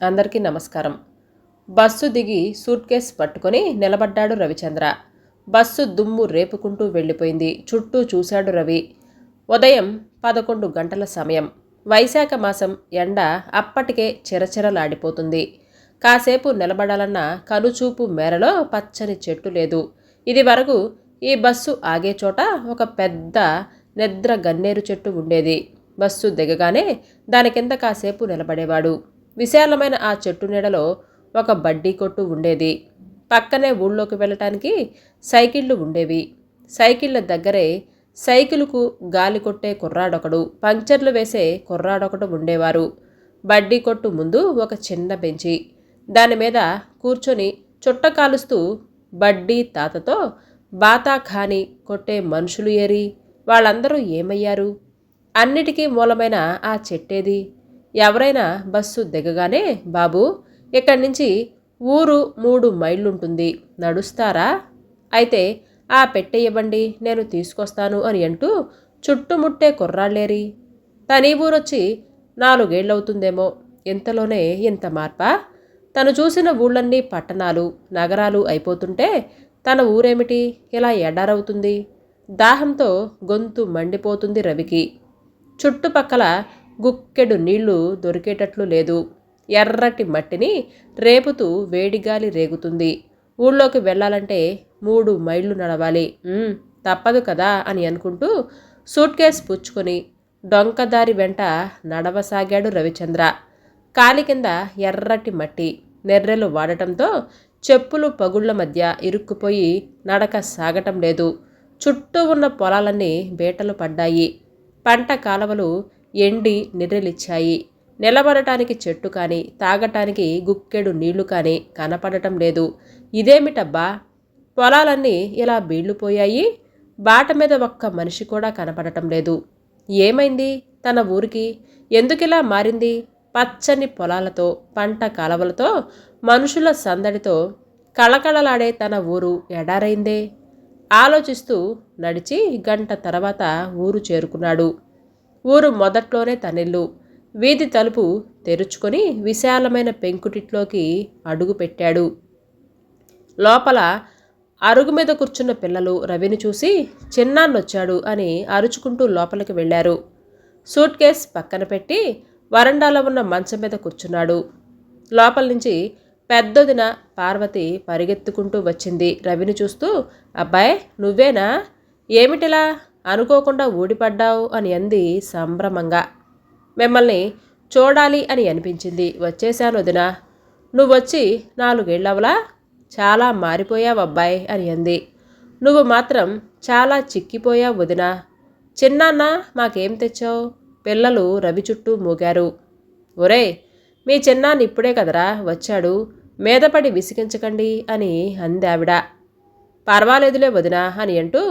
అందరికీ నమస్కారం. బస్సు దిగి సూట్ కేస్ పట్టుకొని నిలబడ్డాడు రవిచంద్ర. బస్సు దుమ్ము రేపుకుంటూ వెళ్ళిపోయింది. చుట్టూ చూశాడు రవి. ఉదయం 11 గంటల సమయం. వైశాఖ మాసం. ఎండ అప్పటికే చిరచిరలాడిపోతుంది. కాసేపు నిలబడాలన్న కనుచూపు మేరలో పచ్చని చెట్టు లేదు. ఇది వరకు ఈ బస్సు ఆగే చోట ఒక పెద్ద నిద్ర గన్నేరు చెట్టు ఉండేది. బస్సు దిగగానే దాని కింద కాసేపు నిలబడేవాడు. విశాలమైన ఆ చెట్టు నీడలో ఒక బడ్డీ కొట్టు ఉండేది. పక్కనే ఊళ్ళోకి వెళ్ళటానికి సైకిళ్ళు ఉండేవి. సైకిళ్ళ దగ్గరే సైకిలుకు గాలి కొట్టే కుర్రాడొకడు, పంక్చర్లు వేసే కుర్రాడొకడు ఉండేవారు. బడ్డీ కొట్టు ముందు ఒక చిన్న బెంచి. దానిమీద కూర్చొని చుట్ట కాలుస్తూ బడ్డీ తాతతో బాతాఖాని కొట్టే మనుషులు ఏరి, వాళ్ళందరూ ఏమయ్యారు? అన్నిటికీ మూలమైన ఆ చెట్టేది? ఎవరైనా బస్సు దిగగానే, బాబూ, ఇక్కడి నుంచి ఊరు 3 మైళ్ళుంటుంది, నడుస్తారా? అయితే ఆ పెట్టెయ్యబండి, నేను తీసుకొస్తాను అని అంటూ చుట్టుముట్టే కుర్రాళ్ళేరి. తనీ ఊరొచ్చి 4 ఏళ్ళవుతుందేమో. ఇంతలోనే ఇంత మార్పా? తను చూసిన ఊళ్ళన్నీ పట్టణాలు, నగరాలు అయిపోతుంటే తన ఊరేమిటి ఇలా ఎడారవుతుంది? దాహంతో గొంతు మండిపోతుంది రవికి. చుట్టుపక్కల గుక్కెడు నీళ్లు దొరికేటట్లు లేదు. ఎర్రటి మట్టిని రేపుతూ వేడిగాలి రేగుతుంది. ఊళ్ళోకి వెళ్ళాలంటే 3 మైళ్ళు నడవాలి. తప్పదు కదా అని అనుకుంటూ సూట్ కేస్ పుచ్చుకొని డొంకదారి వెంట నడవసాగాడు రవిచంద్ర. కాలి కింద ఎర్రటి మట్టి, నెర్రెలు వాడటంతో చెప్పులు పగుళ్ల మధ్య ఇరుక్కుపోయి నడక సాగటం లేదు. చుట్టూ ఉన్న పొలాలన్నీ బీటలు పడ్డాయి. పంట కాలవలు ఎండి నిర్రెలిచ్చాయి. నిలబడటానికి చెట్టు కానీ, తాగటానికి గుక్కెడు నీళ్లు కానీ కనపడటం లేదు. ఇదేమిటబ్బా, పొలాలన్నీ ఇలా బీళ్లుపోయాయి. బాట మీద ఒక్క మనిషి కూడా కనపడటం లేదు. ఏమైంది తన ఊరికి? ఎందుకిలా మారింది? పచ్చని పొలాలతో, పంట కాలవలతో, మనుషుల సందడితో కళకళలాడే తన ఊరు ఎడారైందే. ఆలోచిస్తూ నడిచి గంట తర్వాత ఊరు చేరుకున్నాడు. ఊరు మొదట్లోనే తనిల్లు. వీధి తలుపు తెరుచుకొని విశాలమైన పెంకుటిట్లోకి అడుగు పెట్టాడు. లోపల అరుగు మీద కూర్చున్న పిల్లలు రవిని చూసి చిన్నాన్నొచ్చాడు అని అరుచుకుంటూ లోపలికి వెళ్ళారు. సూట్ కేస్ పక్కన పెట్టి వరండాలో ఉన్న మంచం మీద కూర్చున్నాడు. లోపల నుంచి పెద్దొదిన పార్వతి పరిగెత్తుకుంటూ వచ్చింది. రవిని చూస్తూ, అబ్బాయ్, నువ్వేనా? ఏమిటిలా అనుకోకుండా ఊడిపడ్డావు అని అంది సంభ్రమంగా. మిమ్మల్ని చూడాలి అని అనిపించింది, వచ్చేశాను వదినా. నువ్వొచ్చి 4 ఏళ్ళవలా? చాలా మారిపోయావబ్బాయ్ అని అంది. నువ్వు మాత్రం చాలా చిక్కిపోయావు వదినా. చిన్నాన్న, మాకేం తెచ్చావు? పిల్లలు రవి చుట్టూ మూగారు. ఒరే, మీ చిన్నాన్న ఇప్పుడే కదరా వచ్చాడు, మీదపడి విసిగించకండి అని అందావిడ. పర్వాలేదులే వదినా అని అంటూ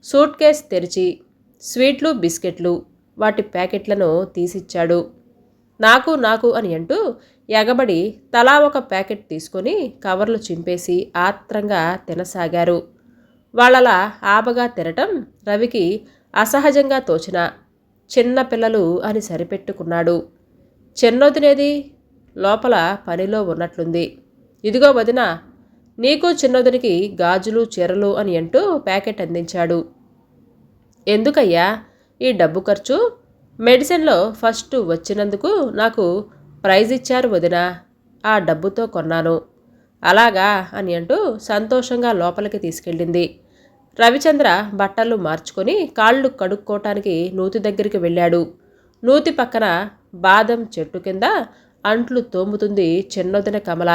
సూట్ కేస్ తెరిచి స్వీట్లు, బిస్కెట్లు, వాటి ప్యాకెట్లను తీసిచ్చాడు. నాకు నాకు అని అంటూ ఎగబడి తలా ఒక ప్యాకెట్ తీసుకొని కవర్లు చింపేసి ఆత్రంగా తినసాగారు. వాళ్ళలా ఆబగా తినటం రవికి అసహజంగా తోచిన చిన్న పిల్లలు అని సరిపెట్టుకున్నాడు. చిన్నొదినేది? లోపల పనిలో ఉన్నట్లుంది. ఇదిగో వదినా, నీకు చిన్నొదినికి గాజులు, చీరలు అని అంటూ ప్యాకెట్ అందించాడు. ఎందుకయ్యా ఈ డబ్బు ఖర్చు? మెడిసిన్లో ఫస్ట్ వచ్చినందుకు నాకు ప్రైజ్ ఇచ్చారు వదినా, ఆ డబ్బుతో కొన్నాను. అలాగా అని అంటూ సంతోషంగా లోపలికి తీసుకెళ్ళింది. రవిచంద్ర బట్టలు మార్చుకొని కాళ్ళు కడుక్కోవటానికి నూతి దగ్గరికి వెళ్ళాడు. నూతి పక్కన బాదం చెట్టు కింద అంట్లు తోముతుంది చిన్నొదిన కమల.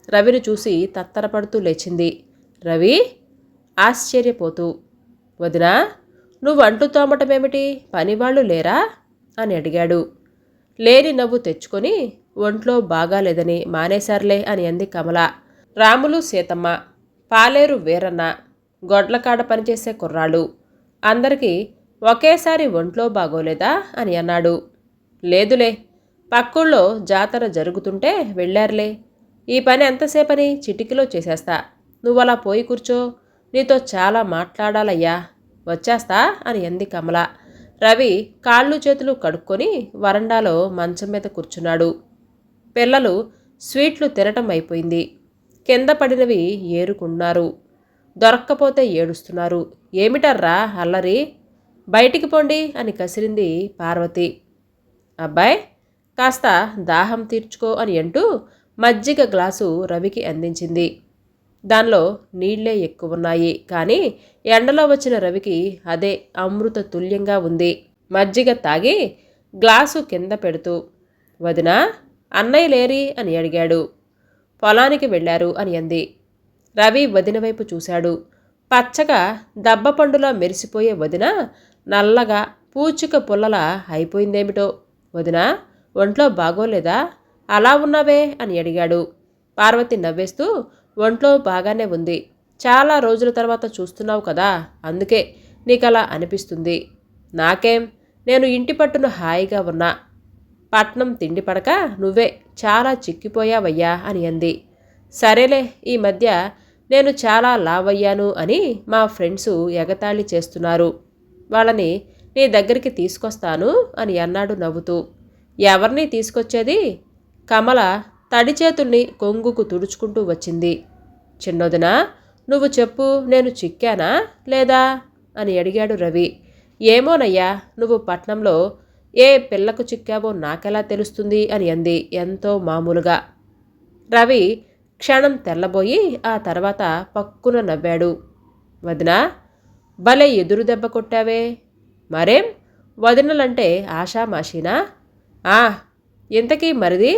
రవిని చూసి తత్తరపడుతూ లేచింది. రవి ఆశ్చర్యపోతూ, వదినా, నువ్వు అంట్లు తోమటమేమిటి, పనివాళ్ళు లేరా అని అడిగాడు. లేని నవ్వు తెచ్చుకొని, ఒంట్లో బాగాలేదని మానేశారులే అని అంది కమల. రాములు, సీతమ్మ, పాలేరు వీరన్న, గొడ్లకాడ పనిచేసే కుర్రాళ్ళు అందరికీ ఒకేసారి ఒంట్లో బాగోలేదా అని అన్నాడు. లేదులే, పక్కుళ్ళో జాతర జరుగుతుంటే వెళ్ళారులే. ఈ పని ఎంతసేపని చిటికలో చేసేస్తా. నువ్వలా పోయి కూర్చో, నీతో చాలా మాట్లాడాలయ్యా. వచ్చేస్తా అని అంది కమల. రవి కాళ్ళు చేతులు కడుక్కొని వరండాలో మంచం మీద కూర్చున్నాడు. పిల్లలు స్వీట్లు తినటం అయిపోయింది. కింద పడినవి ఏరుకున్నారు. దొరక్కపోతే ఏడుస్తున్నారు. ఏమిటర్రా అల్లరి? బయటికి పొండి అని కసిరింది పార్వతి. అబ్బాయ్, కాస్త దాహం తీర్చుకో అని అంటూ మజ్జిగ గ్లాసు రవికి అందించింది. దానిలో నీళ్లే ఎక్కువున్నాయి, కానీ ఎండలో వచ్చిన రవికి అదే అమృత తుల్యంగా ఉంది. మజ్జిగ తాగి గ్లాసు కింద పెడుతూ, వదినా, అన్నయ్య లేరి అని అడిగాడు. పొలానికి వెళ్ళారు అని అంది. రవి వదిన వైపు చూశాడు. పచ్చగా దబ్బపండులా మెరిసిపోయే వదిన నల్లగా పూచిక పుల్లలా అయిపోయిందేమిటో. వదినా, ఒంట్లో బాగోలేదా? అలా ఉన్నావే అని అడిగాడు. పార్వతి నవ్వేస్తూ, ఒంట్లో బాగానే ఉంది. చాలా రోజుల తర్వాత చూస్తున్నావు కదా, అందుకే నీకలా అనిపిస్తుంది. నాకేం, నేను ఇంటి పట్టున హాయిగా ఉన్నా. పట్నం తిండి పడక నువ్వే చాలా చిక్కిపోయావయ్యా అని అంది. సరేలే, ఈ మధ్య నేను చాలా లావయ్యాను అని మా ఫ్రెండ్సు ఎగతాళి చేస్తున్నారు. వాళ్ళని నీ దగ్గరికి తీసుకొస్తాను అని అన్నాడు నవ్వుతూ. ఎవరిని తీసుకొచ్చేది? కమల తడి చేతుల్ని కొంగుకు తుడుచుకుంటూ వచ్చింది. చిన్నొదినా, నువ్వు చెప్పు, నేను చిక్కానా లేదా అని అడిగాడు రవి. ఏమోనయ్యా, నువ్వు పట్నంలో ఏ పిల్లకు చిక్కావో నాకెలా తెలుస్తుంది అని అంది ఎంతో మామూలుగా. రవి క్షణం తెల్లబోయి ఆ తర్వాత పక్కున నవ్వాడు. వదినా, భలే ఎదురు దెబ్బ కొట్టావే. మరేం, వదినలంటే ఆషామాషీనా? ఆ, ఇంతకీ మరిది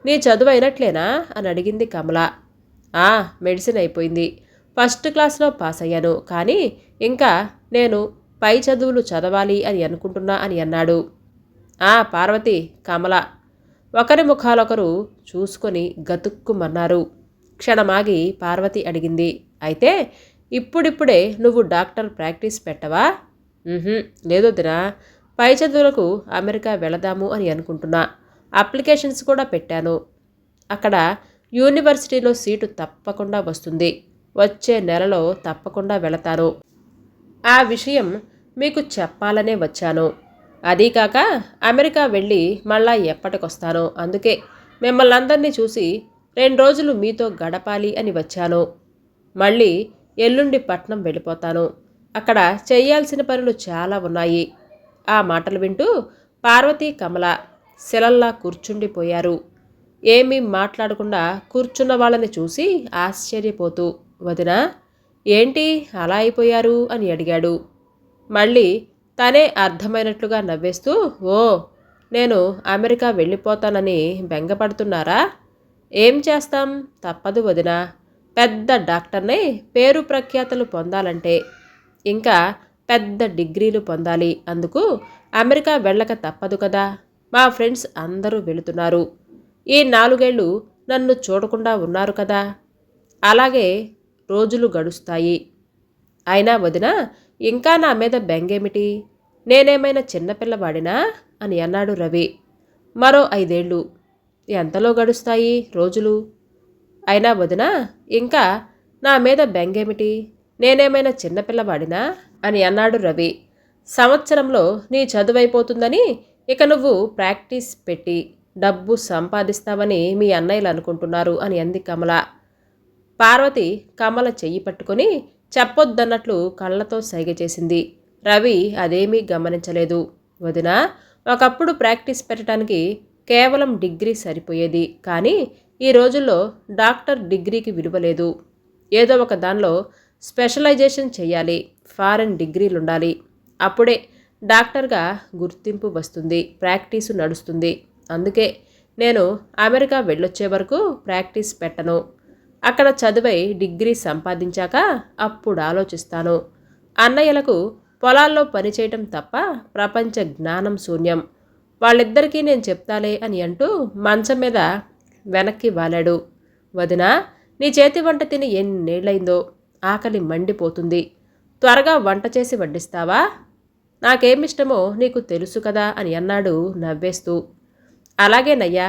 నీ చదువు అయినట్లేనా అని అడిగింది కమల. మెడిసిన్ అయిపోయింది. ఫస్ట్ క్లాస్లో పాస్ అయ్యాను, కానీ ఇంకా నేను పై చదువులు చదవాలి అని అనుకుంటున్నా అని అన్నాడు. పార్వతి, కమల ఒకరి ముఖాలొకరు చూసుకొని గతుక్కుమన్నారు. క్షణమాగి పార్వతి అడిగింది, అయితే ఇప్పుడిప్పుడే నువ్వు డాక్టర్ ప్రాక్టీస్ పెట్టవా? లేదొద్దునా, పై చదువులకు అమెరికా వెళదాము అని అనుకుంటున్నా. అప్లికేషన్స్ కూడా పెట్టాను. అక్కడ యూనివర్సిటీలో సీటు తప్పకుండా వస్తుంది. వచ్చే నెలలో తప్పకుండా వెళతాను. ఆ విషయం మీకు చెప్పాలనే వచ్చాను. అదీకాక అమెరికా వెళ్ళి మళ్ళా ఎప్పటికొస్తానో, అందుకే మిమ్మల్ని అందరినీ చూసి 2 రోజులు మీతో గడపాలి అని వచ్చాను. మళ్ళీ ఎల్లుండి పట్నం వెళ్ళిపోతాను. అక్కడ చేయాల్సిన పనులు చాలా ఉన్నాయి. ఆ మాటలు వింటూ పార్వతి, కమల శిలల్లా కూర్చుండిపోయారు. ఏమీ మాట్లాడకుండా కూర్చున్న వాళ్ళని చూసి ఆశ్చర్యపోతూ, వదినా, ఏంటి అలా అయిపోయారు అని అడిగాడు. మళ్ళీ తనే అర్థమైనట్లుగా నవ్వేస్తూ, నేను అమెరికా వెళ్ళిపోతానని బెంగపడుతున్నారా? ఏం చేస్తాం, తప్పదు వదినా. పెద్ద డాక్టర్నే పేరు ప్రఖ్యాతలు పొందాలంటే ఇంకా పెద్ద డిగ్రీలు పొందాలి. అందుకు అమెరికా వెళ్ళక తప్పదు కదా. మా ఫ్రెండ్స్ అందరూ వెళుతున్నారు. ఈ 4 ఏళ్ళు నన్ను చూడకుండా ఉన్నారు కదా. అలాగే రోజులు గడుస్తాయి. అయినా వదినా, ఇంకా నా మీద బెంగేమిటి? నేనేమైనా చిన్నపిల్లవాడినా అని అన్నాడు రవి. మరో 5 ఏళ్ళు ఎంతలో గడుస్తాయి రోజులు? అయినా వదినా, ఇంకా నా మీద బెంగేమిటి? నేనేమైనా చిన్నపిల్లవాడినా అని అన్నాడు రవి. సంవత్సరంలో నీ చదువైపోతుందని ఇక నువ్వు ప్రాక్టీస్ పెట్టి డబ్బు సంపాదిస్తావని మీ అన్నయ్యలు అనుకుంటున్నారు అని అంది కమల. పార్వతి కమల చెయ్యి పట్టుకొని చెప్పొద్దన్నట్లు కళ్ళతో సైగ చేసింది. రవి అదేమీ గమనించలేదు. వదినా, ఒకప్పుడు ప్రాక్టీస్ పెట్టడానికి కేవలం డిగ్రీ సరిపోయేది, కానీ ఈ రోజుల్లో డాక్టర్ డిగ్రీకి విలువ లేదు. ఏదో ఒక దానిలో స్పెషలైజేషన్ చేయాలి. ఫారెన్ డిగ్రీలుండాలి. అప్పుడే డాక్టర్గా గుర్తింపు వస్తుంది, ప్రాక్టీసు నడుస్తుంది. అందుకే నేను అమెరికా వెళ్ళొచ్చే వరకు ప్రాక్టీస్ పెట్టను. అక్కడ చదువై డిగ్రీ సంపాదించాక అప్పుడు ఆలోచిస్తాను. అన్నయ్యలకు పొలాల్లో పనిచేయటం తప్ప ప్రపంచ జ్ఞానం శూన్యం. వాళ్ళిద్దరికీ నేను చెప్తాలే అని అంటూ మంచం మీద వెనక్కి వాలాడు. వదినా, నీ చేతి వంట తిని ఎన్నేళ్లైందో, ఆకలి మండిపోతుంది. త్వరగా వంట చేసి వడ్డిస్తావా? నాకేమిష్టమో నీకు తెలుసు కదా అని అన్నాడు నవ్వేస్తూ. అలాగేనయ్యా,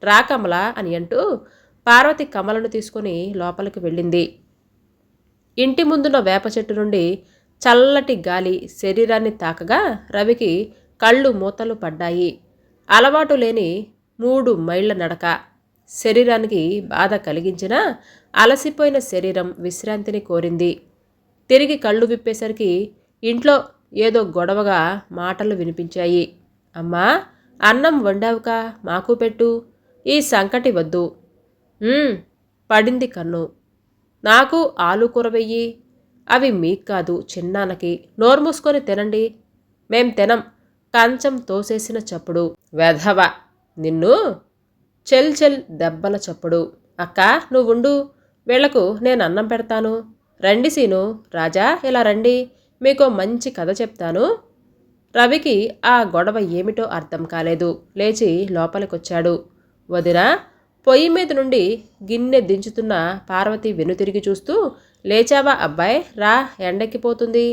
రా కమల అని అంటూ పార్వతి కమలను తీసుకుని లోపలికి వెళ్ళింది. ఇంటి ముందున్న వేప చెట్టు నుండి చల్లటి గాలి శరీరాన్ని తాకగా రవికి కళ్ళు మూతలు పడ్డాయి. అలవాటు లేని 3 మైళ్ళ నడక. శరీరానికి బాధ కలిగించినా అలసిపోయిన శరీరం విశ్రాంతిని కోరింది. తిరిగి కళ్ళు విప్పేసరికి ఇంట్లో ఏదో గొడవగా మాటలు వినిపించాయి. అమ్మా, అన్నం వండావుకా, మాకు పెట్టు. ఈ సంకటి వద్దు. పడింది కన్ను. నాకు ఆలు కూర వెయ్యి. అవి మీకు కాదు, చిన్నాన్నకి. నోరు మూసుకొని తినండి. మేం తినం. కంచం తోసేసిన చప్పుడు. వెధవ నిన్ను. చెల్ చెల్ దెబ్బల చప్పుడు. అక్క, నువ్వుండు, వీళ్లకు నేను అన్నం పెడతాను. రండి సీను, రాజా, ఇలా రండి, మీకో మంచి కథ చెప్తాను. రవికి ఆ గొడవ ఏమిటో అర్థం కాలేదు. లేచి లోపలికొచ్చాడు. వదినా, పొయ్యి మీద నుండి గిన్నె దించుతున్న పార్వతి వెనుతిరిగి చూస్తూ, లేచావా అబ్బాయ్, రా, ఎండెక్కిపోతుంది,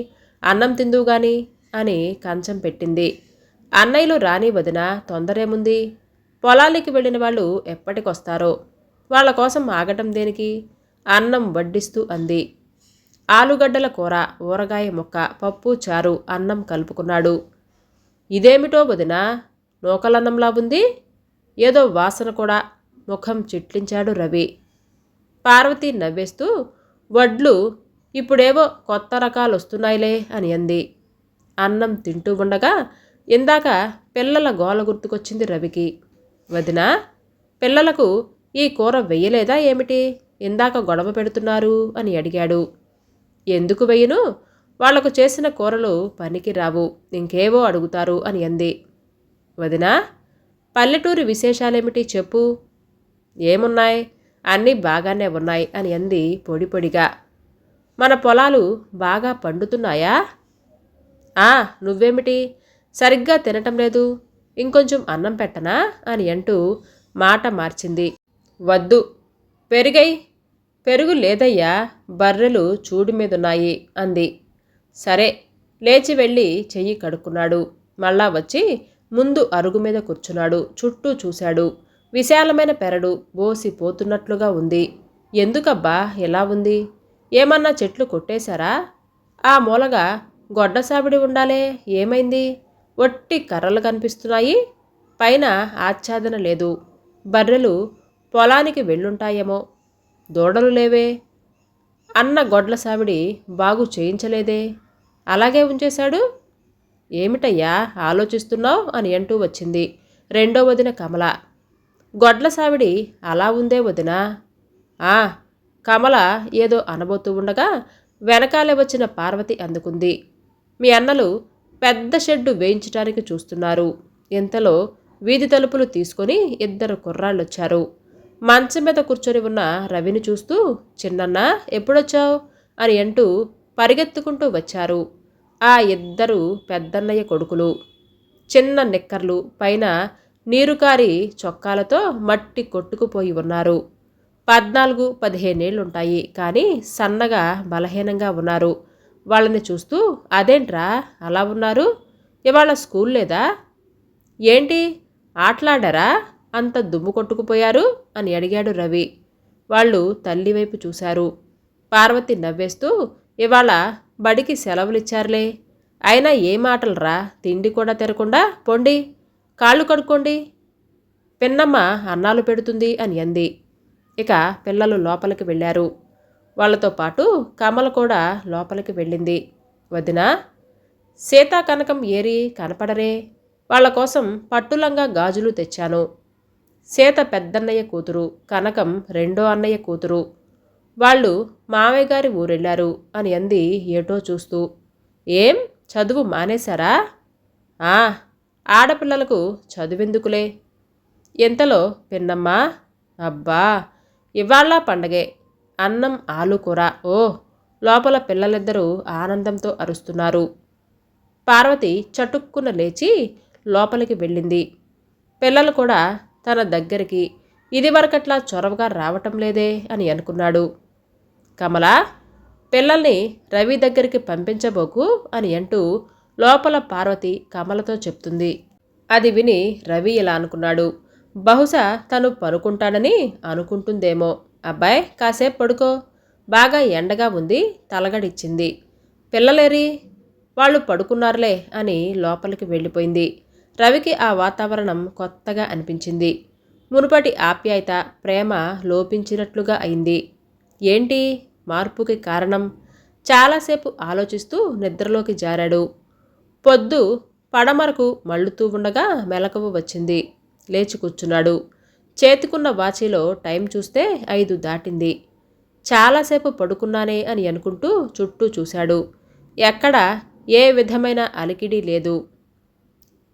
అన్నం తిందువుగాని అని కంచం పెట్టింది. అన్నయ్యలు రాని వదినా, తొందరేముంది? పొలానికి వెళ్ళిన వాళ్ళు ఎప్పటికొస్తారో, వాళ్ళ కోసం ఆగటం దేనికి? అన్నం వడ్డిస్తూ అంది. ఆలుగడ్డల కూర, ఊరగాయ ముక్క, పప్పు, చారు, అన్నం కలుపుకున్నాడు. ఇదేమిటో వదినా, నూకలన్నంలా ఉంది. ఏదో వాసన కూడా. ముఖం చిట్లించాడు రవి. పార్వతి నవ్వేస్తూ, వడ్లు ఇప్పుడేవో కొత్త రకాలు వస్తున్నాయిలే అని అంది. అన్నం తింటూ ఉండగా ఇందాక పిల్లల గోల గుర్తుకొచ్చింది రవికి. వదినా, పిల్లలకు ఈ కూర వెయ్యలేదా ఏమిటి? ఇందాక గొడవ పెడుతున్నారు అని అడిగాడు. ఎందుకు వెయ్యను? వాళ్లకు చేసిన కూరలు పనికి రావు, ఇంకేవో అడుగుతారు అని అంది. వదినా, పల్లెటూరి విశేషాలేమిటి చెప్పు. ఏమున్నాయి, అన్నీ బాగానే ఉన్నాయి అని అంది పొడి పొడిగా. మన పొలాలు బాగా పండుతున్నాయా? నువ్వేమిటి, సరిగ్గా తినటం లేదు, ఇంకొంచెం అన్నం పెట్టనా అని అంటూ మాట మార్చింది. వద్దు, పెరుగై. పెరుగు లేదయ్యా, బర్రెలు చూడు మీదున్నాయి అంది. సరే, లేచి వెళ్ళి చెయ్యి కడుక్కున్నాడు. మళ్ళా వచ్చి ముందు అరుగు మీద కూర్చున్నాడు. చుట్టూ చూశాడు. విశాలమైన పెరడు బోసిపోతున్నట్లుగా ఉంది. ఎందుకబ్బా ఎలా ఉంది? ఏమన్నా చెట్లు కొట్టేశారా? ఆ మూలగా గొడ్డసావిడి ఉండాలే, ఏమైంది? ఒట్టి కర్రలు కనిపిస్తున్నాయి, పైన ఆచ్ఛాదన లేదు. బర్రెలు పొలానికి వెళ్ళుంటాయేమో. దూడలు లేవే. అన్న గొడ్ల సావిడి బాగు చేయించలేదే, అలాగే ఉంచేశాడు. ఏమిటయ్యా ఆలోచిస్తున్నావు అని అంటూ వచ్చింది రెండో వదిన కమల. గొడ్ల సావిడి అలా ఉందే వదినా. కమల ఏదో అనబోతూ ఉండగా వెనకాలే వచ్చిన పార్వతి అందుకుంది. మీ అన్నలు పెద్ద షెడ్డు వేయించటానికి చూస్తున్నారు. ఇంతలో వీధి తలుపులు తీసుకొని ఇద్దరు కుర్రాళ్ళొచ్చారు. మంచం మీద కూర్చొని ఉన్న రవిని చూస్తూ, చిన్నన్నా, ఎప్పుడొచ్చావు అని అంటూ పరిగెత్తుకుంటూ వచ్చారు. ఆ ఇద్దరు పెద్దన్నయ్య కొడుకులు. చిన్న నిక్కర్లు, పైన నీరుకారి చొక్కాలతో మట్టి కొట్టుకుపోయి ఉన్నారు. 14-15 ఉంటాయి, కానీ సన్నగా బలహీనంగా ఉన్నారు. వాళ్ళని చూస్తూ, అదేంట్రా అలా ఉన్నారు, ఇవాళ స్కూల్ లేదా ఏంటి, ఆటలాడారా, అంత దుమ్ము కొట్టుకుపోయారు అని అడిగాడు రవి. వాళ్ళు తల్లివైపు చూశారు. పార్వతి నవ్వేస్తూ, ఇవాళ బడికి సెలవులిచ్చారులే, అయినా ఏం ఆటలరా, తిండి కూడా తినకుండా పొండి, కాళ్ళు కడుక్కోండి, పిన్నమ్మ అన్నాలు పెడుతుంది అని అంది. ఇక పిల్లలు లోపలికి వెళ్ళారు. వాళ్లతో పాటు కమల కూడా లోపలికి వెళ్ళింది. వదినా, సీతా కనకం ఏరి కనపడరే, వాళ్ళ కోసం పట్టులంగా గాజులు తెచ్చాను. సీత పెద్దన్నయ్య కూతురు, కనకం రెండో అన్నయ్య కూతురు. వాళ్ళు మావయ్య గారి ఊరెళ్ళారు అని అంది ఏటో చూస్తూ. ఏం చదువు మానేశారా? ఆడపిల్లలకు చదువెందుకులే. ఇంతలో పిన్నమ్మ, అబ్బా ఇవాళ పండగే, అన్నం ఆలుకూర. లోపల పిల్లలిద్దరూ ఆనందంతో అరుస్తున్నారు. పార్వతి చటుక్కున లేచి లోపలికి వెళ్ళింది. పిల్లలు కూడా తన దగ్గరికి ఇదివరకట్లా చొరవగా రావటం లేదే అని అనుకున్నాడు. కమల, పిల్లల్ని రవి దగ్గరికి పంపించబోకు అని అంటూ లోపల పార్వతి కమలతో చెప్తుంది. అది విని రవి ఇలా అనుకున్నాడు. బహుశా తను పడుకుంటాడని అనుకుంటుందేమో. అబ్బాయ్, కాసేపు పడుకో, బాగా ఎండగా ఉంది, తలగడిచ్చింది. పిల్లలేరి, వాళ్ళు పడుకున్నారులే అని లోపలికి వెళ్ళిపోయింది. రవికి ఆ వాతావరణం కొత్తగా అనిపించింది. మునుపటి ఆప్యాయత, ప్రేమ లోపించినట్లుగా అయింది. ఏంటి మార్పుకి కారణం? చాలాసేపు ఆలోచిస్తూ నిద్రలోకి జారాడు. పొద్దు పడమరకు మళ్ళుతూ ఉండగా మెలకువ వచ్చింది. లేచి కూర్చున్నాడు. చేతికున్న వాచీలో టైం చూస్తే 5 దాటింది. చాలాసేపు పడుకున్నానే అని అనుకుంటూ చుట్టూ చూశాడు. ఎక్కడా ఏ విధమైన అలికిడి లేదు.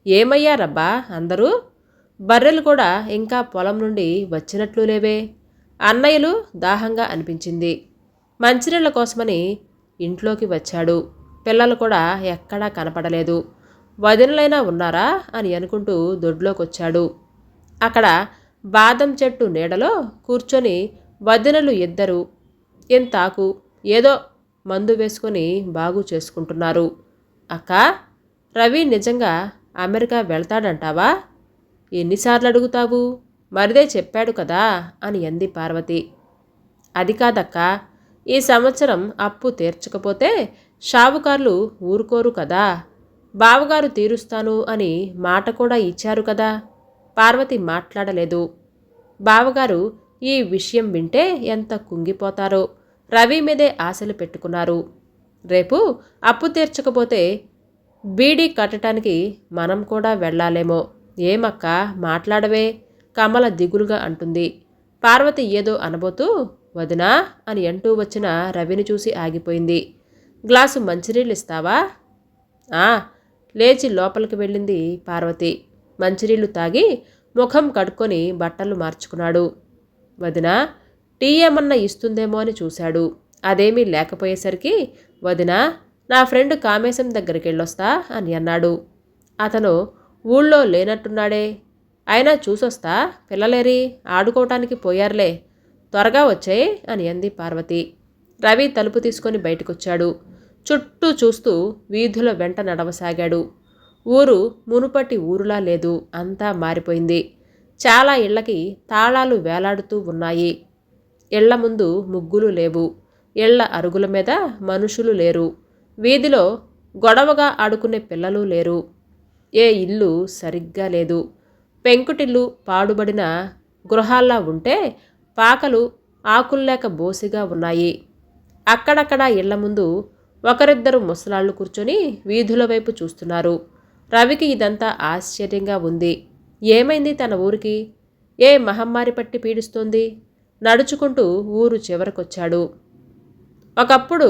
ఏమయ్యారబ్బా అందరూ? బర్రెలు కూడా ఇంకా పొలం నుండి వచ్చినట్లు లేవే. అన్నయ్యలు దాహంగా అనిపించింది. మంచినీళ్ళ కోసమని ఇంట్లోకి వచ్చాడు. పిల్లలు కూడా ఎక్కడా కనపడలేదు. వదినలైనా ఉన్నారా అని అనుకుంటూ దొడ్లోకొచ్చాడు. అక్కడ బాదం చెట్టు నీడలో కూర్చొని వదినలు ఇద్దరు ఇంతాకు ఏదో మందు వేసుకొని బాగు చేసుకుంటున్నారు. అక్కా, రవి నిజంగా అమెరికా వెళ్తాడంటావా? ఎన్నిసార్లు అడుగుతావు? మరిదే చెప్పాడు కదా అని అంది పార్వతి. అది కాదక్కా, ఈ సంవత్సరం అప్పు తీర్చకపోతే షావుకార్లు ఊరుకోరు కదా. బావగారు తీరుస్తాను అని మాట కూడా ఇచ్చారు కదా. పార్వతి మాట్లాడలేదు. బావగారు ఈ విషయం వింటే ఎంత కుంగిపోతారో. రవి మీదే ఆశలు పెట్టుకున్నారు. రేపు అప్పు తీర్చకపోతే బీడీ కట్టడానికి మనం కూడా వెళ్ళాలేమో. ఏమక్క మాట్లాడవే, కమల దిగులుగా అంటుంది. పార్వతి ఏదో అనబోతూ వదినా అని అంటూ వచ్చిన రవిని చూసి ఆగిపోయింది. గ్లాసు మంచినీళ్ళు ఇస్తావా? లేచి లోపలికి వెళ్ళింది పార్వతి. మంచినీళ్లు తాగి ముఖం కడుక్కొని బట్టలు మార్చుకున్నాడు. వదినా, టీ ఏమన్నా ఇస్తుందేమో అని చూశాడు. అదేమీ లేకపోయేసరికి వదినా, నా ఫ్రెండ్ కామేశం దగ్గరికి వెళ్ళొస్తా అని అన్నాడు. అతను ఊళ్ళో లేనట్టున్నాడే. అయినా చూసొస్తా, పిల్లలేరి ఆడుకోవటానికి పోయారులే, త్వరగా వచ్చాయి అని అంది పార్వతి. రవి తలుపు తీసుకొని బయటకొచ్చాడు. చుట్టూ చూస్తూ వీధుల వెంట నడవసాగాడు. ఊరు మునుపటి ఊరులా లేదు, అంతా మారిపోయింది. చాలా ఇళ్లకి తాళాలు వేలాడుతూ ఉన్నాయి. ఇళ్ల ముందు ముగ్గులు లేవు. ఇళ్ల అరుగుల మీద మనుషులు లేరు. వీధిలో గొడవగా ఆడుకునే పిల్లలు లేరు. ఏ ఇల్లు సరిగ్గా లేదు. పెంకుటిల్లు పాడుబడిన గృహాల్లా ఉంటే పాకలు ఆకుల్లేక బోసిగా ఉన్నాయి. అక్కడక్కడా ఇళ్ల ముందు ఒకరిద్దరు ముసలాళ్ళు కూర్చొని వీధుల వైపు చూస్తున్నారు. రవికి ఇదంతా ఆశ్చర్యంగా ఉంది. ఏమైంది తన ఊరికి? ఏ మహమ్మారి పట్టి పీడిస్తోంది? నడుచుకుంటూ ఊరు చివరకొచ్చాడు. ఒకప్పుడు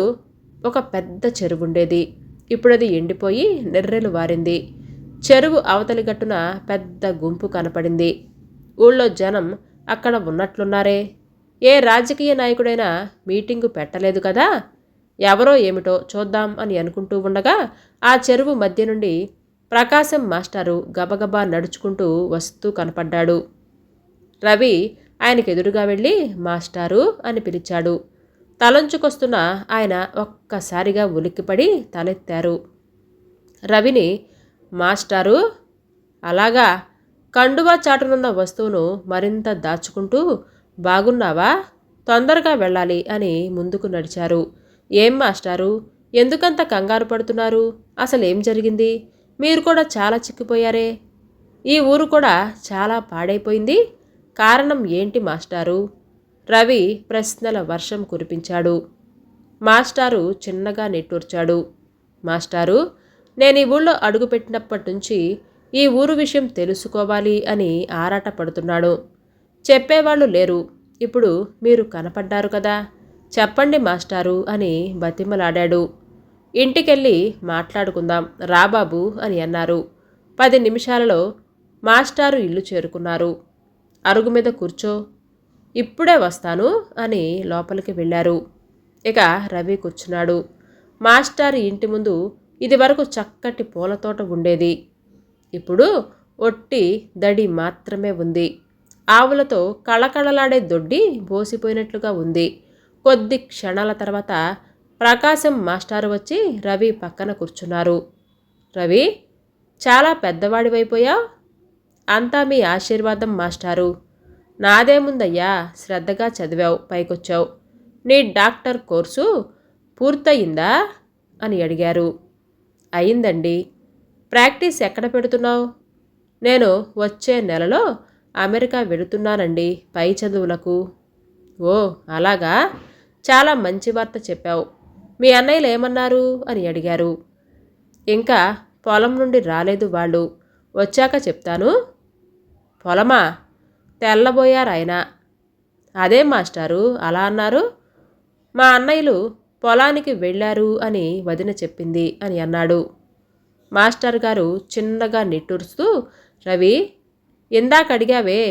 ఒక పెద్ద చెరువుండేది. ఇప్పుడది ఎండిపోయి నెర్రెలు వారింది. చెరువు అవతలి గట్టున పెద్ద గుంపు కనపడింది. ఊళ్ళో జనం అక్కడ ఉన్నట్లున్నారే. ఏ రాజకీయ నాయకుడైనా మీటింగు పెట్టలేదు కదా. ఎవరో ఏమిటో చూద్దాం అని అనుకుంటూ ఉండగా ఆ చెరువు మధ్య నుండి ప్రకాశం మాస్టారు గబగబా నడుచుకుంటూ వస్తూ కనపడ్డాడు. రవి ఆయనకెదురుగా వెళ్ళి మాస్టారు అని పిలిచాడు. తలంచుకొస్తున్న ఆయన ఒక్కసారిగా ఉలిక్కిపడి తలెత్తారు. రవిని మాస్టారు, అలాగా, కండువా చాటునున్న వస్తువును మరింత దాచుకుంటూ బాగున్నావా, తొందరగా వెళ్ళాలి అని ముందుకు నడిచారు. ఏం మాస్టారు, ఎందుకంత కంగారు పడుతున్నారు? అసలేం జరిగింది? మీరు కూడా చాలా చిక్కిపోయారే. ఈ ఊరు కూడా చాలా పాడైపోయింది. కారణం ఏంటి మాస్టారు? రవి ప్రశ్నల వర్షం కురిపించాడు. మాస్టారు చిన్నగా నిట్టూర్చాడు. మాస్టారు, నేను ఈ ఊళ్ళో అడుగుపెట్టినప్పటి నుంచి ఈ ఊరు విషయం తెలుసుకోవాలి అని ఆరాటపడుతున్నాడు. చెప్పేవాళ్ళు లేరు. ఇప్పుడు మీరు కనపడ్డారు కదా, చెప్పండి మాస్టారు అని బతిమలాడాడు. ఇంటికెళ్ళి మాట్లాడుకుందాం రాబాబు అని అన్నారు. 10 నిమిషాలలో మాస్టారు ఇల్లు చేరుకున్నారు. అరుగు మీద కూర్చో, ఇప్పుడే వస్తాను అని లోపలికి వెళ్ళారు. ఇక రవి కూర్చున్నాడు. మాస్టారు ఇంటి ముందు ఇదివరకు చక్కటి పూలతోట ఉండేది. ఇప్పుడు ఒట్టి దడి మాత్రమే ఉంది. ఆవులతో కళకళలాడే దొడ్డి బోసిపోయినట్లుగా ఉంది. కొద్ది క్షణాల తర్వాత ప్రకాశం మాస్టారు వచ్చి రవి పక్కన కూర్చున్నారు. రవి, చాలా పెద్దవాడివైపోయావు. అంతా మీ ఆశీర్వాదం మాస్టారు. నాదేముందయ్యా, శ్రద్ధగా చదివావు, పైకొచ్చావు. నీ డాక్టర్ కోర్సు పూర్తయిందా అని అడిగారు. అయిందండి. ప్రాక్టీస్ ఎక్కడ పెడుతున్నావు? నేను వచ్చే నెలలో అమెరికా వెళుతున్నానండి పై చదువులకు. ఓ అలాగా, చాలా మంచి వార్త చెప్పావు. మీ అన్నయ్యలు ఏమన్నారు అని అడిగారు. ఇంకా పొలం నుండి రాలేదు వాళ్ళు, వచ్చాక చెప్తాను. పొలమా? తెల్లబోయారాయన. అదే మాస్టారు అలా అన్నారు. మా అన్నయ్యలు పొలానికి వెళ్ళారు అని వదిన చెప్పింది అని అన్నాడు. మాస్టర్ గారు చిన్నగా నిట్టూరుస్తూ, రవి, ఇందాక అడిగావే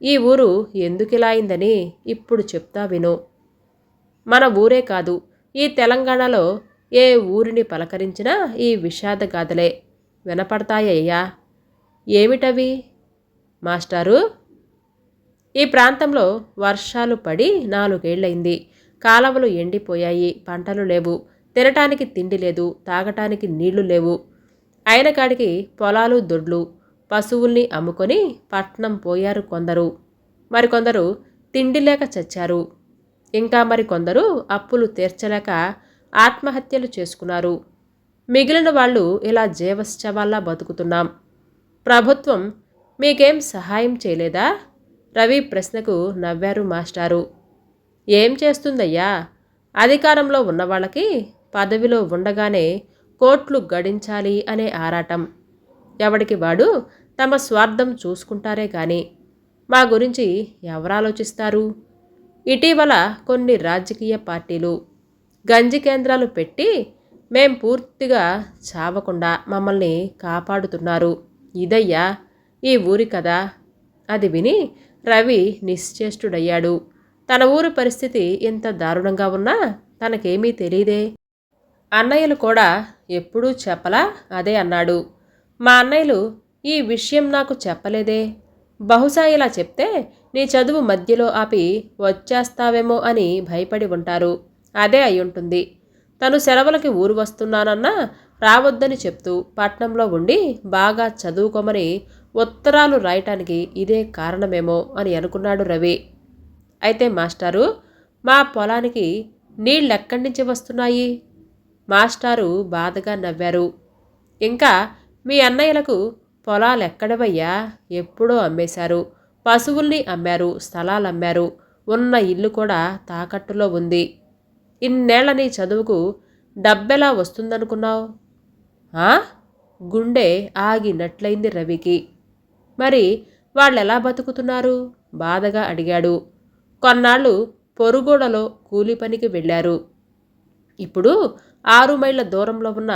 ఈ ఊరు ఎందుకిలా అయిందని, ఇప్పుడు చెప్తా విను. మన ఊరే కాదు, ఈ తెలంగాణలో ఏ ఊరిని పలకరించినా ఈ విషాదగాథలే వినపడతాయ్యా. ఏమిటవి? మాస్టారు, ఈ ప్రాంతంలో వర్షాలు పడి 4 ఏళ్లయింది. కాలవలు ఎండిపోయాయి, పంటలు లేవు, తినటానికి తిండి లేదు, తాగటానికి నీళ్లు లేవు. అయిన కాడికి పొలాలు దొడ్లు, పశువుల్ని అమ్ముకొని పట్నం పోయారు కొందరు. మరికొందరు తిండి లేక చచ్చారు. ఇంకా మరికొందరు అప్పులు తీర్చలేక ఆత్మహత్యలు చేసుకున్నారు. మిగిలిన వాళ్ళు ఇలా జీవశ్చవాల్లా బతుకుతున్నాం. ప్రభుత్వం మీకేం సహాయం చేయలేదా? రవి ప్రశ్నకు నవ్వారు మాస్టారు. ఏం చేస్తుందయ్యా, అధికారంలో ఉన్నవాళ్ళకి పదవిలో ఉండగానే కోట్లు గడించాలి అనే ఆరాటం. ఎవడికి వాడు తమ స్వార్థం చూసుకుంటారే కానీ మా గురించి ఎవరాలోచిస్తారు? ఇటీవల కొన్ని రాజకీయ పార్టీలు గంజి కేంద్రాలు పెట్టి మేం పూర్తిగా చావకుండా మమ్మల్ని కాపాడుతున్నారు. ఇదయ్యా ఈ ఊరి కదా. అది విని రవి నిశ్చేష్టుడయ్యాడు. తన ఊరి పరిస్థితి ఇంత దారుణంగా ఉన్నా తనకేమీ తెలీదే. అన్నయ్యలు కూడా ఎప్పుడూ చెప్పలా అదే అన్నాడు. మా అన్నయ్యలు ఈ విషయం నాకు చెప్పలేదే. బహుశా ఇలా చెప్తే నీ చదువు మధ్యలో ఆపి వచ్చేస్తావేమో అని భయపడి ఉంటారు. అదే అయ్యుంటుంది. తను సెలవులకి ఊరు వస్తున్నానన్నా రావద్దని చెప్తూ పట్నంలో ఉండి బాగా చదువుకోమని ఉత్తరాలు రాయటానికి ఇదే కారణమేమో అని అనుకున్నాడు రవి. అయితే మాస్టారు, మా పొలానికి నీళ్ళెక్కడి నుంచి వస్తున్నాయి? మాస్టారు బాధగా నవ్వారు. ఇంకా మీ అన్నయ్యలకు పొలాలెక్కడవయ్యా, ఎప్పుడో అమ్మేశారు. పశువుల్ని అమ్మారు, స్థలాలు అమ్మారు, ఉన్న ఇల్లు కూడా తాకట్టులో ఉంది. ఇన్నేళ్ల నీ చదువుకు డబ్బెలా వస్తుందనుకున్నావు? గుండె ఆగినట్లయింది రవికి. మరి వాళ్ళెలా బతుకుతున్నారు? బాధగా అడిగాడు. కొన్నాళ్ళు పొరుగోడలో కూలి పనికి వెళ్ళారు. ఇప్పుడు 6 మైళ్ళ దూరంలో ఉన్న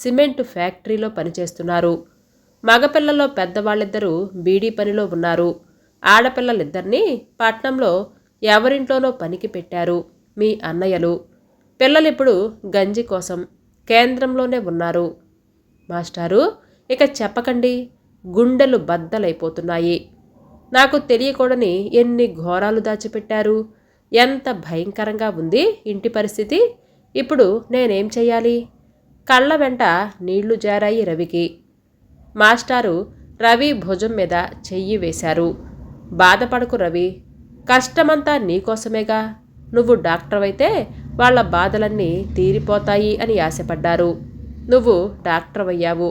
సిమెంటు ఫ్యాక్టరీలో పనిచేస్తున్నారు. మగపిల్లల్లో పెద్దవాళ్ళిద్దరూ బీడీ పనిలో ఉన్నారు. ఆడపిల్లలిద్దరినీ పట్నంలో ఎవరింట్లోనో పనికి పెట్టారు మీ అన్నయ్యలు. పిల్లలిప్పుడు గంజి కోసం కేంద్రంలోనే ఉన్నారు. మాస్టారు, ఇక చెప్పకండి, గుండెలు బద్దలైపోతున్నాయి. నాకు తెలియకూడని ఎన్ని ఘోరాలు దాచిపెట్టారు. ఎంత భయంకరంగా ఉంది ఇంటి పరిస్థితి. ఇప్పుడు నేనేం చెయ్యాలి? కళ్ళ వెంట నీళ్లు జారాయి రవికి. మాస్టారు రవి భుజం మీద చెయ్యి వేశారు. బాధపడకు రవి, కష్టమంతా నీకోసమేగా. నువ్వు డాక్టర్వైతే వాళ్ళ బాధలన్నీ తీరిపోతాయి అని ఆశపడ్డారు. నువ్వు డాక్టర్వయ్యావు,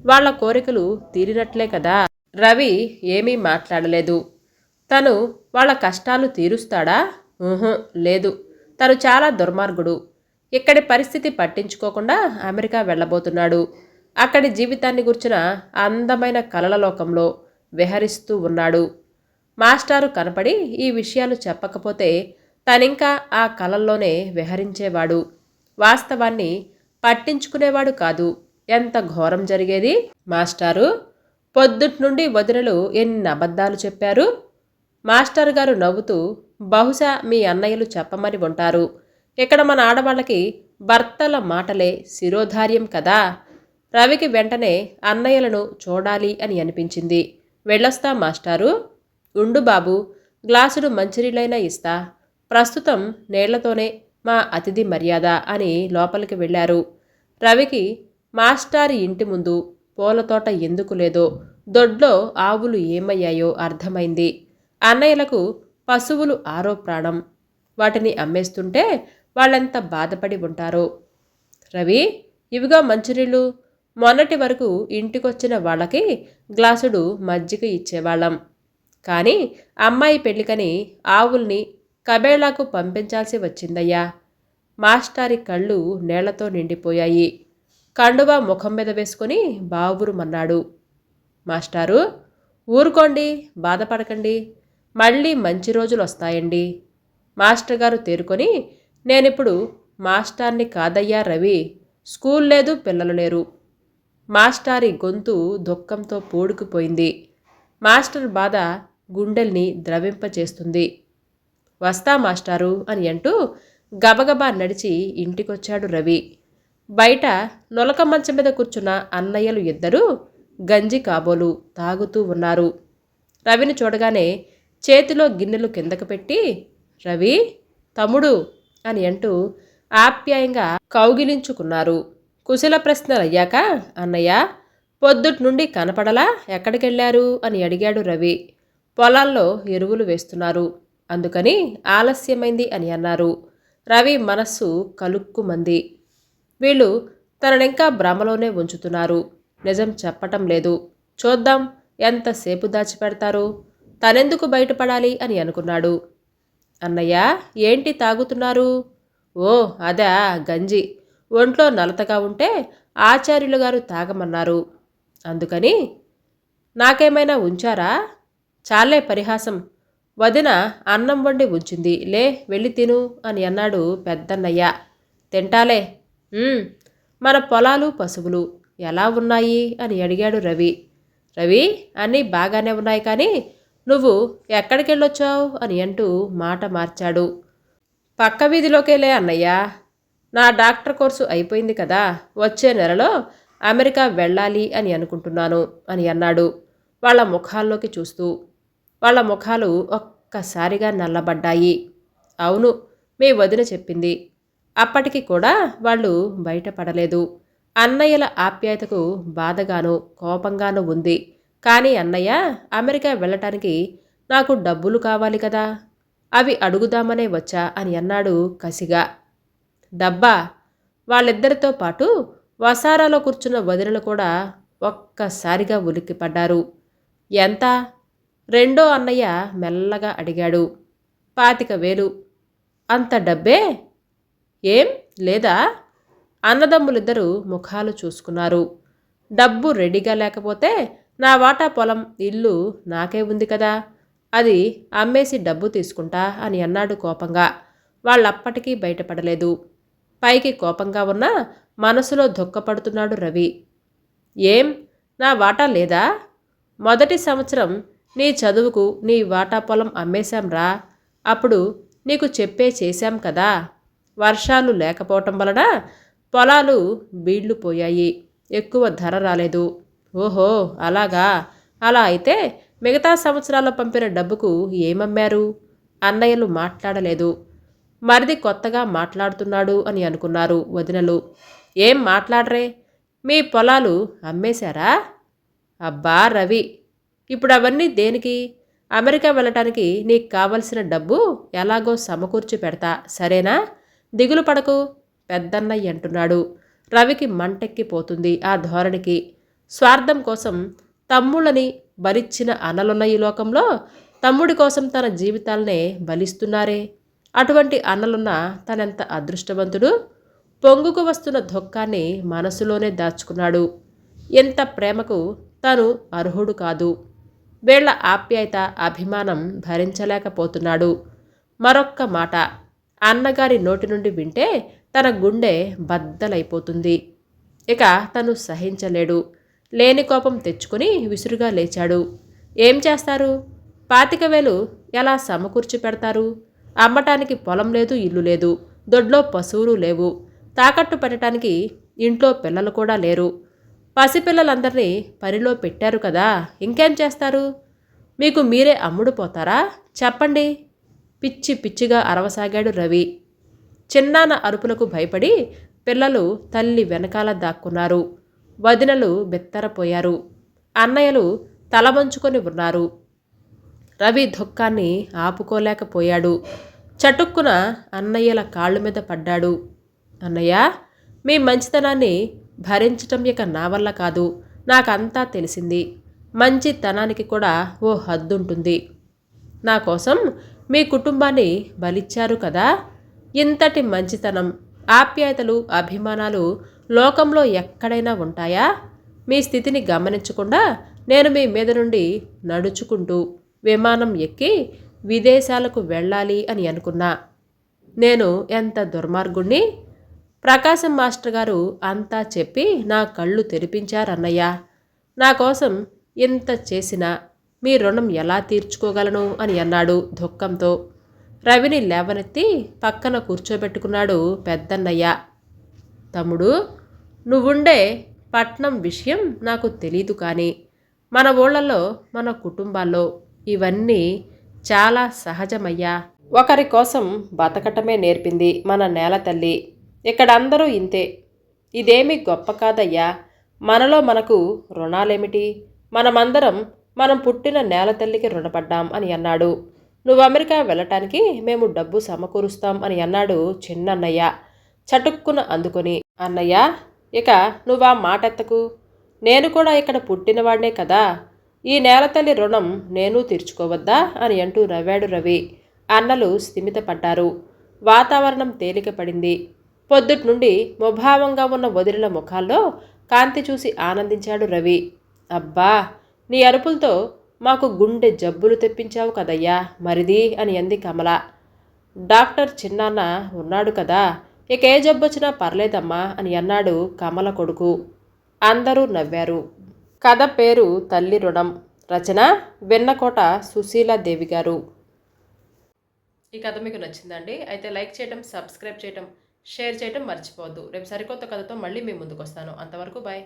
వాళ్ళ కోరికలు తీరినట్లే కదా. రవి ఏమీ మాట్లాడలేదు. తను వాళ్ళ కష్టాలు తీరుస్తాడా? లేదు. తను చాలా దుర్మార్గుడు. ఇక్కడి పరిస్థితి పట్టించుకోకుండా అమెరికా వెళ్ళబోతున్నాడు. అక్కడి జీవితాన్ని గుర్చిన అందమైన కలల లోకంలో విహరిస్తూ ఉన్నాడు. మాస్టారు కనపడి ఈ విషయాలు చెప్పకపోతే తనింకా ఆ కలల్లోనే విహరించేవాడు. వాస్తవాన్ని పట్టించుకునేవాడు కాదు. ఎంత ఘోరం జరిగేది. మాస్టారు, పొద్దుట్నుండి వదినలు ఎన్ని అబద్ధాలు చెప్పారు. మాస్టర్ గారు నవ్వుతూ, బహుశా మీ అన్నయ్యలు చెప్పమని ఉంటారు. ఇక్కడ మన ఆడవాళ్ళకి భర్తల మాటలే శిరోధార్యం కదా. రవికి వెంటనే అన్నయ్యలను చూడాలి అని అనిపించింది. వెళ్ళొస్తా మాస్టారు. ఉండు బాబు, గ్లాసుడు మంచినీళ్ళైనా ఇస్తా. ప్రస్తుతం నీళ్లతోనే మా అతిథి మర్యాద అని లోపలికి వెళ్ళారు. రవికి మాస్టారి ఇంటి ముందు పూలతోట ఎందుకు లేదో, దొడ్లో ఆవులు ఏమయ్యాయో అర్థమైంది. అన్నయ్యలకు పశువులు ఆరో ప్రాణం. వాటిని అమ్మేస్తుంటే వాళ్ళెంత బాధపడి ఉంటారో. రవి, ఇవిగా మంచినీళ్ళు. మొన్నటి వరకు ఇంటికొచ్చిన వాళ్ళకి గ్లాసుడు మజ్జిగ ఇచ్చేవాళ్ళం. కానీ అమ్మాయి పెళ్ళికని ఆవుల్ని కబేళాకు పంపించాల్సి వచ్చిందయ్యా. మాస్టారి కళ్ళు నీళ్లతో నిండిపోయాయి. కండువా ముఖం మీద వేసుకొని బావురుమన్నాడు. మాస్టారు, ఊరుకోండి, బాధపడకండి, మళ్ళీ మంచి రోజులు వస్తాయండి. మాస్టర్ గారు తేరుకొని, నేనిప్పుడు మాస్టార్ని కాదయ్యా రవి, స్కూల్ లేదు, పిల్లలు లేరు. మాస్టారి గొంతు దుఃఖంతో పూడుకుపోయింది. మాస్టర్ బాధ గుండెల్ని ద్రవింపచేస్తుంది. వస్తా మాస్టారు అని అంటూ గబగబా నడిచి ఇంటికొచ్చాడు రవి. బయట నొలక మంచం మీద కూర్చున్న అన్నయ్యలు ఇద్దరూ గంజి కాబోలు తాగుతూ ఉన్నారు. రవిని చూడగానే చేతిలో గిన్నెలు కిందకు పెట్టి, రవి, తమ్ముడు అని అంటూ ఆప్యాయంగా కౌగిలించుకున్నారు. కుశల ప్రశ్నలయ్యాక, అన్నయ్య, పొద్దుటి నుండి కనపడలా, ఎక్కడికెళ్ళారు అని అడిగాడు రవి. పొలాల్లో ఎరువులు వేస్తున్నారు, అందుకని ఆలస్యమైంది అని అన్నారు. రవి మనస్సు కలుక్కుమంది. వీళ్ళు తననింకా భ్రమలోనే ఉంచుతున్నారు, నిజం చెప్పటం లేదు. చూద్దాం ఎంతసేపు దాచిపెడతారు, తనెందుకు బయటపడాలి అని అనుకున్నాడు. అన్నయ్య, ఏంటి తాగుతున్నారు? ఓ అదా, గంజి. ఒంట్లో నలతగా ఉంటే ఆచార్యులు గారు తాగమన్నారు, అందుకని. నాకేమైనా ఉంచారా? చాలే పరిహాసం. వదిన అన్నం వండి ఉంచింది, లే వెళ్ళి తిను అని అన్నాడు పెద్దన్నయ్య. తింటాలే. మన పొలాలు పశువులు ఎలా ఉన్నాయి అని అడిగాడు రవి. రవి, అన్నీ బాగానే ఉన్నాయి, కానీ నువ్వు ఎక్కడికెళ్ళొచ్చావు అని అంటూ మాట మార్చాడు. పక్క వీధిలోకేలే అన్నయ్య, నా డాక్టర్ కోర్సు అయిపోయింది కదా, వచ్చే నెలలో అమెరికా వెళ్ళాలి అని అనుకుంటున్నాను అని అన్నాడు వాళ్ళ ముఖాల్లోకి చూస్తూ. వాళ్ళ ముఖాలు ఒక్కసారిగా నల్లబడ్డాయి. అవును, మీ వదిన చెప్పింది. అప్పటికి కూడా వాళ్ళు బయటపడలేదు. అన్నయ్యల ఆప్యాయతకు బాధగాను కోపంగాను ఉంది. కానీ అన్నయ్య, అమెరికా వెళ్ళటానికి నాకు డబ్బులు కావాలి కదా, అవి అడుగుదామనే వచ్చా అని అన్నాడు కసిగా. డబ్బా? వాళ్ళిద్దరితో పాటు వసారాలో కూర్చున్న వదినలు కూడా ఒక్కసారిగా ఉలిక్కిపడ్డారు. ఎంత? రెండో అన్నయ్య మెల్లగా అడిగాడు. 25,000. అంత డబ్బే? ఏం లేదా? అన్నదమ్ములిద్దరూ ముఖాలు చూసుకున్నారు. డబ్బు రెడీగా లేకపోతే నా వాటా పొలం, ఇల్లు నాకే ఉంది కదా, అది అమ్మేసి డబ్బు తీసుకుంటా అని అన్నాడు కోపంగా. వాళ్ళప్పటికీ బయటపడలేదు. పైకి కోపంగా ఉన్నా మనసులో దుఃఖపడుతున్నాడు రవి. ఏం, నా వాటా లేదా? మొదటి సంవత్సరం నీ చదువుకు నీ వాటా పొలం అమ్మేశాంరా. అప్పుడు నీకు చెప్పే చేశాం కదా. వర్షాలు లేకపోవటం వలన పొలాలు బీళ్లు పోయాయి, ఎక్కువ ధర రాలేదు. ఓహో అలాగా. అలా అయితే మిగతా సంవత్సరాల్లో పంపిన డబ్బుకు ఏమమ్మారు? అన్నయ్యలు మాట్లాడలేదు. మరిది కొత్తగా మాట్లాడుతున్నాడు అని అనుకున్నారు వదినలు. ఏం మాట్లాడరే, మీ పొలాలు అమ్మేశారా? అబ్బా రవి, ఇప్పుడు అవన్నీ దేనికి? అమెరికా వెళ్ళటానికి నీకు కావలసిన డబ్బు ఎలాగో సమకూర్చి పెడతా, సరేనా? దిగులు పడకు, పెద్దన్నయ్య అంటున్నాడు. రవికి మంటెక్కిపోతుంది ఆ ధోరణికి. స్వార్థం కోసం తమ్ముళ్ళని బలిచ్చిన అన్నలున్న ఈ లోకంలో తమ్ముడి కోసం తన జీవితాలనే బలిస్తున్నారే. అటువంటి అన్నలున్న తనెంత అదృష్టవంతుడు. పొంగుకు వస్తున్న దుఃఖాన్ని మనసులోనే దాచుకున్నాడు. ఎంత ప్రేమకు తను అర్హుడు కాదు. వీళ్ల ఆప్యాయత, అభిమానం భరించలేకపోతున్నాడు. మరొక్క మాట అన్నగారి నోటి నుండి వింటే తన గుండె బద్దలైపోతుంది. ఇక తను సహించలేడు. లేని కోపం తెచ్చుకుని విసురుగా లేచాడు. ఏం చేస్తారు? 25,000 ఎలా సమకూర్చి పెడతారు? అమ్మటానికి పొలం లేదు, ఇల్లు లేదు, దొడ్లో పశువులు లేవు, తాకట్టు పెట్టడానికి ఇంట్లో పిల్లలు కూడా లేరు. పసిపిల్లలందరినీ పనిలో పెట్టారు కదా, ఇంకేం చేస్తారు? మీకు మీరే అమ్ముడు పోతారా? చెప్పండి. పిచ్చి పిచ్చిగా అరవసాగాడు రవి. చిన్నాన్న అరుపులకు భయపడి పిల్లలు తల్లి వెనకాల దాక్కున్నారు. వదినలు బెత్తరపోయారు. అన్నయ్యలు తలవంచుకొని ఉన్నారు. రవి దుఃఖాన్ని ఆపుకోలేకపోయాడు. చటుక్కున అన్నయ్యల కాళ్ళ మీద పడ్డాడు. అన్నయ్య, మీ మంచితనాన్ని భరించటం ఇక నా వల్ల కాదు. నాకంతా తెలిసింది. మంచితనానికి కూడా ఓ హద్దుంటుంది. నా కోసం మీ కుటుంబాన్ని బలిచ్చారు కదా. ఇంతటి మంచితనం, ఆప్యాయతలు, అభిమానాలు లోకంలో ఎక్కడైనా ఉంటాయా? మీ స్థితిని గమనించకుండా నేను మీ మీద నుండి నడుచుకుంటూ విమానం ఎక్కి విదేశాలకు వెళ్ళాలి అని అనుకున్నా. నేను ఎంత దుర్మార్గుణ్ణి! ప్రకాశం మాస్టర్ గారు అంతా చెప్పి నా కళ్ళు తెరిపించారన్నయ్య. నా కోసం ఇంత చేసినా మీ రుణం ఎలా తీర్చుకోగలను అని అన్నాడు దుఃఖంతో. రవిని లేవనెత్తి పక్కన కూర్చోబెట్టుకున్నాడు పెద్దన్నయ్య. తమ్ముడు, నువ్వుండే పట్నం విషయం నాకు తెలీదు, కానీ మన ఊళ్ళల్లో, మన కుటుంబాల్లో ఇవన్నీ చాలా సహజమయ్యా. ఒకరి కోసం బతకటమే నేర్పింది మన నేల తల్లి. ఇక్కడ అందరూ ఇంతే. ఇదేమీ గొప్ప కాదయ్యా. మనలో మనకు రుణాలేమిటి? మనమందరం మనం పుట్టిన నేల తల్లికి రుణపడ్డాం అని అన్నాడు. నువ్వు అమెరికా వెళ్ళటానికి మేము డబ్బు సమకూరుస్తాం అని అన్నాడు చిన్నన్నయ్య. చటుక్కున అందుకొని, అన్నయ్య, ఇక నువ్వా మాటెత్తకు. నేను కూడా ఇక్కడ పుట్టినవాడినే కదా. ఈ నేలతల్లి రుణం నేను తీర్చుకోవద్దా అని అంటూ నవ్వాడు రవి. అన్నలు స్థిమితపడ్డారు. వాతావరణం తేలిక పడింది. పొద్దుటి నుండి ముభావంగా ఉన్న వదిలిన ముఖాల్లో కాంతి చూసి ఆనందించాడు రవి. అబ్బా, నీ అరుపులతో మాకు గుండె జబ్బులు తెప్పించావు కదయ్యా మరిది అని అంది కమల. డాక్టర్ చిన్నాన్న ఉన్నాడు కదా, ఇక ఏ జబ్బొచ్చినా పర్లేదమ్మా అని అన్నాడు కమల కొడుకు. అందరూ నవ్వారు. కథ పేరు తల్లి రుణం. రచన వెన్నకోట సుశీలాదేవి గారు. ఈ కథ మీకు నచ్చిందండి? అయితే లైక్ చేయడం, సబ్స్క్రైబ్ చేయడం, షేర్ చేయడం మర్చిపోవద్దు. రేపు సరికొత్త కథతో మళ్ళీ మీ ముందుకు వస్తాను. అంతవరకు బాయ్.